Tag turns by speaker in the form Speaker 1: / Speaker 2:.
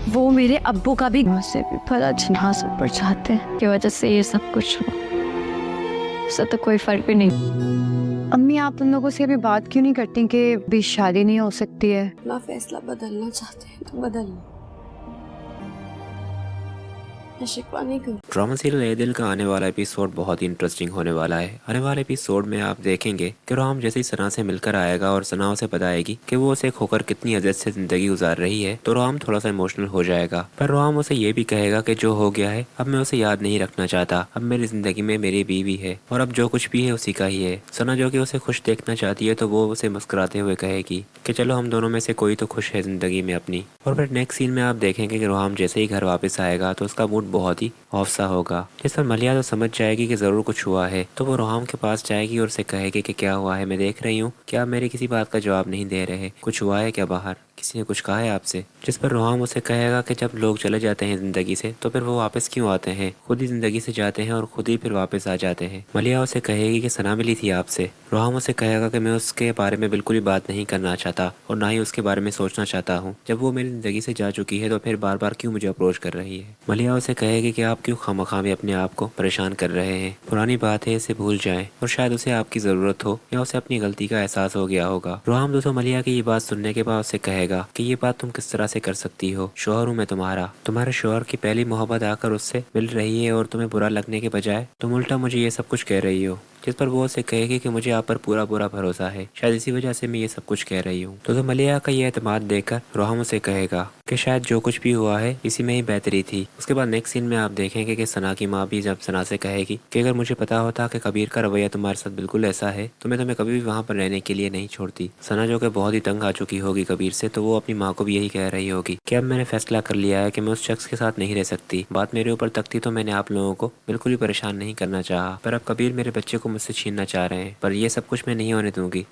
Speaker 1: वो मेरे अब्बू का भी मुझसे भी भला जनाजा पर चाहते हैं की वजह से ये सब कुछ हुआ। उससे तो कोई फर्क भी नहीं। अम्मी आप उन लोगों से अभी बात क्यों नहीं करती कि अभी शादी नहीं हो सकती है?
Speaker 2: अपना फैसला बदलना चाहते हैं तो बदल लो, मैं शिकवा नहीं करूँ।
Speaker 3: ड्रामा सीरियल ए दिल का आने वाला एपिसोड बहुत ही इंटरेस्टिंग होने वाला है। आने वाले एपिसोड में आप देखेंगे कि रोहम जैसे ही सना से मिलकर आएगा और सना उसे बताएगी कि वो उसे खोकर कितनी अजब से जिंदगी गुजार रही है, तो रोहम थोड़ा सा इमोशनल हो जाएगा। पर रोहम उसे ये भी कहेगा कि जो हो गया है अब मैं उसे याद नहीं रखना चाहता, अब मेरी जिंदगी में मेरी बीवी है और अब जो कुछ भी है उसी का ही है। सना जो कि उसे खुश देखना चाहती है तो वो उसे मुस्कुराते हुए कहेगी कि चलो हम दोनों में से कोई तो खुश है जिंदगी में अपनी। और फिर नेक्स्ट सीन में आप देखेंगे कि रोहम जैसे ही घर वापस आएगा तो उसका मूड बहुत ही ऑफ सा होगा। जिस पर मलिया तो समझ जाएगी कि जरूर कुछ हुआ है, तो वो रोहम के पास जाएगी और उसे कहेगी कि क्या हुआ है, मैं देख रही हूँ कि आप मेरी किसी बात का जवाब नहीं दे रहे, कुछ हुआ है क्या बाहर, किसी ने कुछ कहा है आपसे? जिस पर रोहम उसे कहेगा कि जब लोग चले जाते हैं जिंदगी से तो फिर वो वापस क्यों आते हैं, खुद ही जिंदगी से जाते हैं और खुद ही फिर वापस आ जाते हैं। मलिया उसे कहेगी कि सना मिली थी आपसे। रोहम उसे कहेगा कि मैं उसके बारे में बिल्कुल भी बात नहीं करना चाहता और ना ही उसके बारे में सोचना चाहता हूँ। जब वो मेरी जिंदगी से जा चुकी है तो फिर बार बार क्यों मुझे अप्रोच कर रही है। मलिया उसे कहेगी कि आप क्यों खामखाम अपने आप को परेशान कर रहे हैं, पुरानी बात है इसे भूल जाएं और शायद उसे आपकी जरूरत हो या उसे अपनी गलती का एहसास हो गया होगा। रोहम दोस्तों मलिया की ये बात सुनने के बाद उसे कहेगा कि ये बात तुम किस तरह से कर सकती हो, शौहर हूँ मैं तुम्हारा, तुम्हारे शौहर की पहली मोहब्बत आकर उससे मिल रही है और तुम्हें बुरा लगने के बजाय तुम उल्टा मुझे ये सब कुछ कह रही हो। जिस पर वो उसे कहेगी कि मुझे आप पर पूरा पूरा भरोसा है, शायद इसी वजह से मैं ये सब कुछ कह रही हूँ। तो मलिया का ये एतमाद देखकर रोहम उसे कहेगा कि शायद जो कुछ भी हुआ है इसी में ही बेहतरी थी। उसके बाद नेक्स्ट सीन में आप देखेंगे कि सना की माँ भी जब सना से कहेगी कि अगर मुझे पता होता कि कबीर का रवैया तुम्हारे साथ बिल्कुल ऐसा है तो मैं तुम्हें कभी भी वहाँ पर रहने के लिए नहीं छोड़ती। सना जो कि बहुत ही तंग आ चुकी होगी कबीर से, तो वो अपनी माँ को भी यही कह रही होगी कि अब मैंने फैसला कर लिया है कि मैं उस शख्स के साथ नहीं रह सकती। बात मेरे ऊपर तक थी तो मैंने आप लोगों को बिल्कुल भी परेशान नहीं करना चाहा, पर अब कबीर मेरे बच्चे को मुझसे छीनना चाह रहे हैं, पर ये सब कुछ मैं नहीं होने दूंगी।